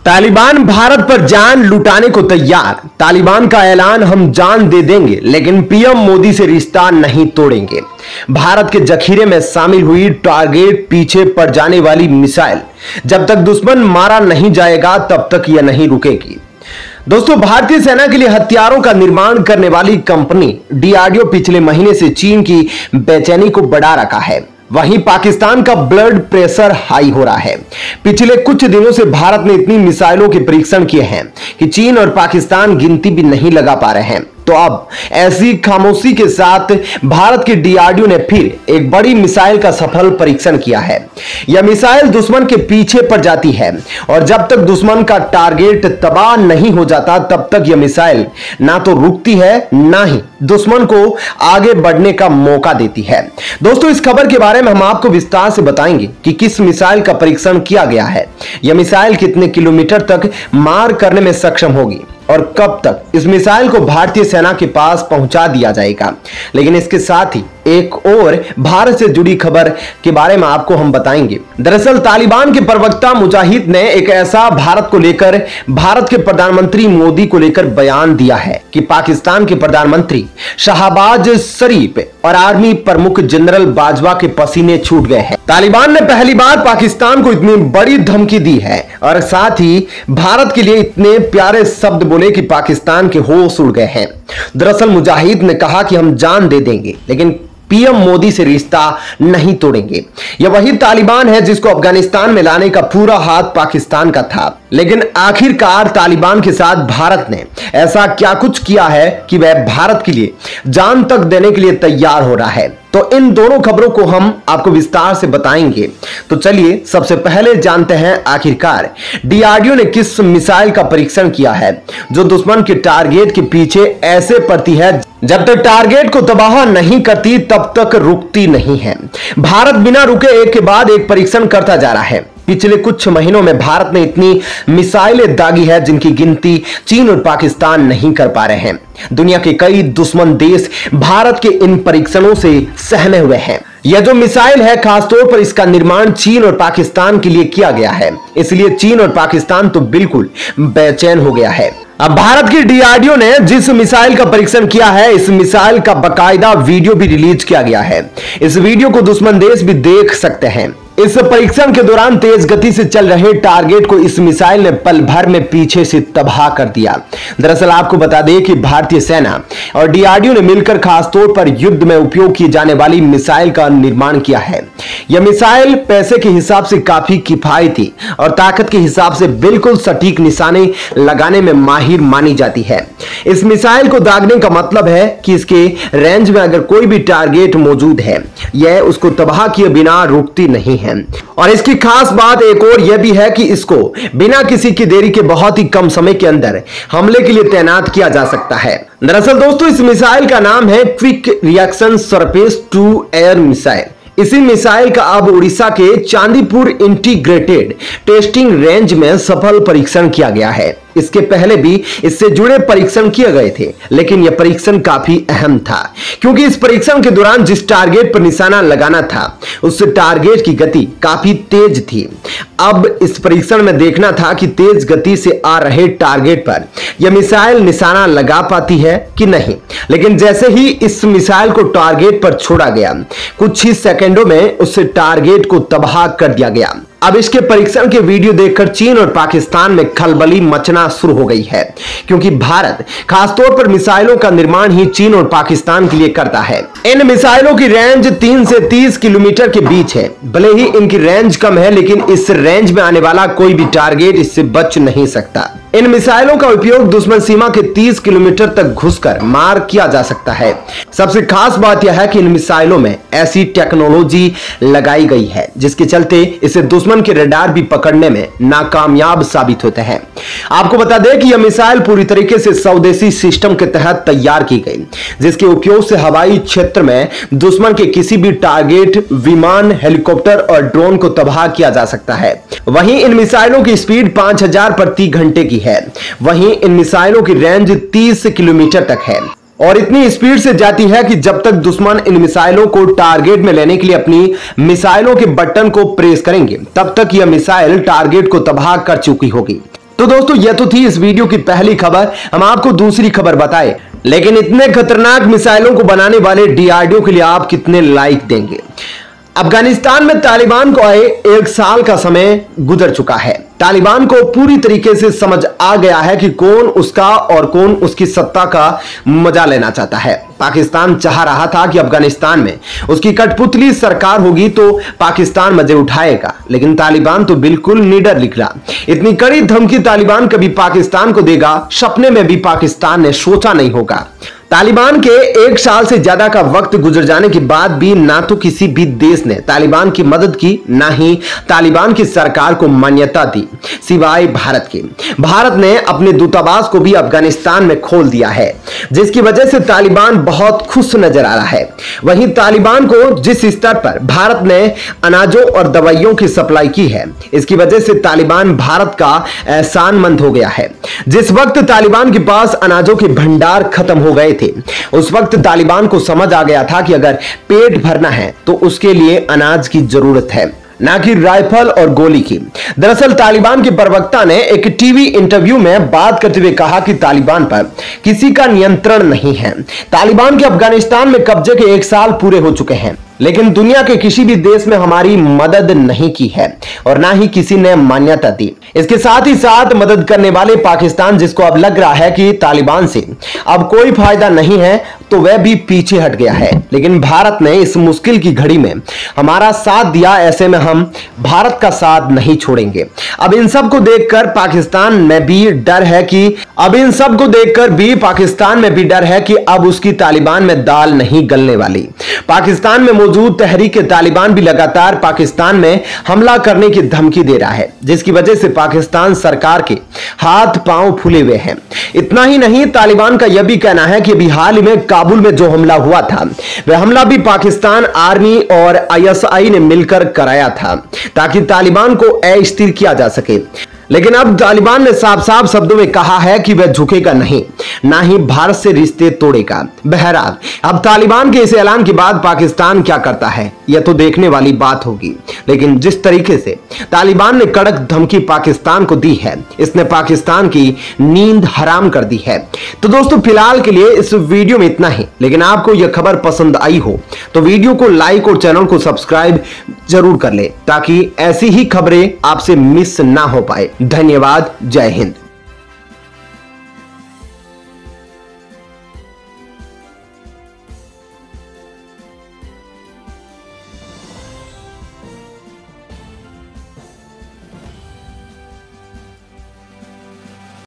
तालिबान भारत पर जान लुटाने को तैयार। तालिबान का ऐलान, हम जान दे देंगे लेकिन पीएम मोदी से रिश्ता नहीं तोड़ेंगे। भारत के जखीरे में शामिल हुई टारगेट पीछे पड़ जाने वाली मिसाइल, जब तक दुश्मन मारा नहीं जाएगा तब तक यह नहीं रुकेगी। दोस्तों, भारतीय सेना के लिए हथियारों का निर्माण करने वाली कंपनी डीआरडीओ पिछले महीने से चीन की बेचैनी को बढ़ा रखा है। वहीं पाकिस्तान का ब्लड प्रेशर हाई हो रहा है। पिछले कुछ दिनों से भारत ने इतनी मिसाइलों के परीक्षण किए हैं कि चीन और पाकिस्तान गिनती भी नहीं लगा पा रहे हैं। तो अब ऐसी खामोशी के साथ भारत के डीआरडीओ ने फिर एक बड़ी मिसाइल का सफल परीक्षण किया है। यह मिसाइल दुश्मन के पीछे पड़ जाती है और जब तक दुश्मन का टारगेट तबाह नहीं हो जाता तब तक यह मिसाइल ना तो रुकती है, ना ही दुश्मन को आगे बढ़ने का मौका देती है। दोस्तों, इस खबर के बारे में हम आपको विस्तार से बताएंगे कि किस मिसाइल का परीक्षण किया गया है, यह मिसाइल कितने किलोमीटर तक मार करने में सक्षम होगी और कब तक इस मिसाइल को भारतीय सेना के पास पहुंचा दिया जाएगा। लेकिन इसके साथ ही एक और भारत से जुड़ी खबर के बारे में आपको हम बताएंगे। दरअसल तालिबान के प्रवक्ता मुजाहिद ने एक ऐसा भारत को लेकर, भारत के प्रधानमंत्री मोदी को लेकर बयान दिया है कि पाकिस्तान के प्रधानमंत्री शहबाज शरीफ और आर्मी प्रमुख जनरल बाजवा के पसीने छूट गए हैं। तालिबान ने पहली बार पाकिस्तान को इतनी बड़ी धमकी दी है और साथ ही भारत के लिए इतने प्यारे शब्द बोले कि पाकिस्तान के होश उड़ गए हैं। दरअसल मुजाहिद ने कहा कि हम जान दे देंगे लेकिन पीएम मोदी से रिश्ता नहीं तोड़ेंगे। यह वही तालिबान है जिसको अफगानिस्तान में लाने का पूरा हाथ पाकिस्तान का था। लेकिन आखिरकार तालिबान के साथ भारत ने ऐसा क्या कुछ किया है कि वह भारत के लिए जान तक देने के लिए तैयार हो रहा है। तो इन दोनों खबरों को हम आपको विस्तार से बताएंगे। तो चलिए सबसे पहले जानते हैं आखिरकार डीआरडीओ ने किस मिसाइल का परीक्षण किया है जो दुश्मन के टारगेट के पीछे ऐसे पड़ती है, जब तक टारगेट को तबाह नहीं करती तब तक रुकती नहीं है। भारत बिना रुके एक के बाद एक परीक्षण करता जा रहा है। पिछले कुछ महीनों में भारत ने इतनी मिसाइलें दागी है जिनकी गिनती चीन और पाकिस्तान नहीं कर पा रहे हैं। दुनिया के कई दुश्मन देश भारत के इन परीक्षणों से सहमे हुए हैं। यह जो मिसाइल है, खासतौर पर इसका निर्माण चीन और पाकिस्तान के लिए किया गया है, इसलिए चीन और पाकिस्तान तो बिल्कुल बेचैन हो गया है। अब भारत की डीआरडीओ ने जिस मिसाइल का परीक्षण किया है, इस मिसाइल का बकायदा वीडियो भी रिलीज किया गया है। इस वीडियो को दुश्मन देश भी देख सकते हैं। इस परीक्षण के दौरान तेज गति से चल रहे टारगेट को इस मिसाइल ने पल भर में पीछे से तबाह कर दिया। दरअसल आपको बता दें कि भारतीय सेना और डीआरडीओ ने मिलकर खासतौर पर युद्ध में उपयोग की जाने वाली मिसाइल का निर्माण किया है। यह मिसाइल पैसे के हिसाब से काफी किफायती और ताकत के हिसाब से बिल्कुल सटीक निशाने लगाने में माहिर मानी जाती है। इस मिसाइल को दागने का मतलब है कि इसके रेंज में अगर कोई भी टारगेट मौजूद है, यह उसको तबाह किए बिना रुकती नहीं है। और इसकी खास बात एक और यह भी है कि इसको बिना किसी की देरी के बहुत ही कम समय के अंदर हमले के लिए तैनात किया जा सकता है। दरअसल दोस्तों, इस मिसाइल का नाम है quick reaction surface to air missile. इसी मिसाइल का अब उड़ीसा के चांदीपुर इंटीग्रेटेड टेस्टिंग रेंज में सफल परीक्षण किया गया है। इसके पहले भी इससे जुड़े परीक्षण किए गए थे, लेकिन यह परीक्षण काफी अहम था क्योंकि इस परीक्षण के दौरान जिस टारगेट पर निशाना लगाना था उस टारगेट की गति काफी तेज थी। अब इस परीक्षण में देखना था कि तेज गति से आ रहे टारगेट पर यह मिसाइल निशाना लगा पाती है कि नहीं। लेकिन जैसे ही इस मिसाइल को टारगेट पर छोड़ा गया, कुछ ही सेकंडों में उस टारगेट को तबाह कर दिया गया। अब इसके परीक्षण के वीडियो देखकर चीन और पाकिस्तान में खलबली मचना शुरू हो गई है क्योंकि भारत खासतौर पर मिसाइलों का निर्माण ही चीन और पाकिस्तान के लिए करता है। इन मिसाइलों की रेंज 3 से 30 किलोमीटर के बीच है। भले ही इनकी रेंज कम है, लेकिन इस रेंज में आने वाला कोई भी टारगेट इससे बच नहीं सकता। इन मिसाइलों का उपयोग दुश्मन सीमा के 30 किलोमीटर तक घुसकर मार किया जा सकता है। सबसे खास बात यह है कि इन मिसाइलों में ऐसी टेक्नोलॉजी लगाई गई है जिसके चलते इसे दुश्मन के रडार भी पकड़ने में नाकामयाब साबित होते हैं। आपको बता दें कि यह मिसाइल पूरी तरीके से स्वदेशी सिस्टम के तहत तैयार की गई, जिसके उपयोग से हवाई क्षेत्र में दुश्मन के किसी भी टारगेट, विमान, हेलीकॉप्टर और ड्रोन को तबाह किया जा सकता है। वहीं इन मिसाइलों की स्पीड 5000 प्रति घंटे की है। वहीं इन मिसाइलों की रेंज 30 किलोमीटर तक है और इतनी स्पीड से जाती है कि जब तक दुश्मन इन मिसाइलों को टारगेट में लेने के लिए अपनी मिसाइलों के बटन को प्रेस करेंगे, तब तक यह मिसाइल टारगेट को तबाह कर चुकी होगी। तो दोस्तों यह तो थी इस वीडियो की पहली खबर। हम आपको दूसरी खबर बताए, लेकिन इतने खतरनाक मिसाइलों को बनाने वाले डीआरडीओ के लिए आप कितने लाइक देंगे? अफगानिस्तान में तालिबान को आए 1 साल का समय गुजर चुका है। तालिबान को पूरी तरीके से समझ आ गया है कि कौन उसका और कौन उसकी सत्ता का मजा लेना चाहता है। पाकिस्तान चाह रहा था कि अफगानिस्तान में उसकी कठपुतली सरकार होगी तो पाकिस्तान मजे उठाएगा, लेकिन तालिबान तो बिल्कुल निडर निकला। इतनी कड़ी धमकी तालिबान कभी पाकिस्तान को देगा, सपने में भी पाकिस्तान ने सोचा नहीं होगा। तालिबान के 1 साल से ज्यादा का वक्त गुजर जाने के बाद भी ना तो किसी भी देश ने तालिबान की मदद की, ना ही तालिबान की सरकार को मान्यता दी, सिवाय भारत के। भारत ने अपने दूतावास को भी अफगानिस्तान में खोल दिया है, जिसकी वजह से तालिबान बहुत खुश नजर आ रहा है। वहीं तालिबान को जिस स्तर पर भारत ने अनाजों और दवाइयों की सप्लाई की है, इसकी वजह से तालिबान भारत का एहसानमंद हो गया है। जिस वक्त तालिबान के पास अनाजों के भंडार खत्म हो गए थे, उस वक्त तालिबान को समझ आ गया था कि अगर पेट भरना है तो उसके लिए अनाज की जरूरत है, ना कि राइफल और गोली की। दरअसल तालिबान के प्रवक्ता ने एक टीवी इंटरव्यू में बात करते हुए कहा कि तालिबान पर किसी का नियंत्रण नहीं है। तालिबान के अफगानिस्तान में कब्जे के 1 साल पूरे हो चुके हैं, लेकिन दुनिया के किसी भी देश में हमारी मदद नहीं की है और ना ही किसी ने मान्यता दी। इसके साथ ही साथ मदद करने वाले पाकिस्तान, जिसको अब लग रहा है कि तालिबान से अब कोई फायदा नहीं है, तो वह भी पीछे हट गया है। लेकिन भारत ने इस मुश्किल की घड़ी में हमारा साथ दिया, ऐसे में हम भारत का साथ नहीं छोड़ेंगे। अब इन सब को देखकर पाकिस्तान में भी डर है कि अब उसकी तालिबान में दाल नहीं गलने वाली। पाकिस्तान में मौजूद तहरीक तालिबान भी लगातार पाकिस्तान में हमला करने की धमकी दे रहा है, जिसकी वजह से पाकिस्तान सरकार के हाथ पांव फूले हुए हैं। इतना ही नहीं, तालिबान का यह भी कहना है कि अभी हाल ही में काबुल में जो हमला हुआ था, वह हमला भी पाकिस्तान आर्मी और आईएसआई ने मिलकर कराया था, ताकि तालिबान को अस्थिर किया जा सके। लेकिन अब तालिबान ने साफ साफ शब्दों में कहा है कि वह झुकेगा नहीं, ना ही भारत से रिश्ते तोड़ेगा। बहरहाल अब तालिबान के इस ऐलान के बाद पाकिस्तान क्या करता है, यह तो देखने वाली बात होगी। लेकिन जिस तरीके से तालिबान ने कड़क धमकी पाकिस्तान को दी है, इसने पाकिस्तान की नींद हराम कर दी है। तो दोस्तों फिलहाल के लिए इस वीडियो में इतना ही। लेकिन आपको यह खबर पसंद आई हो तो वीडियो को लाइक और चैनल को सब्सक्राइब जरूर कर ले, ताकि ऐसी ही खबरें आपसे मिस ना हो पाए। धन्यवाद। जय हिंद।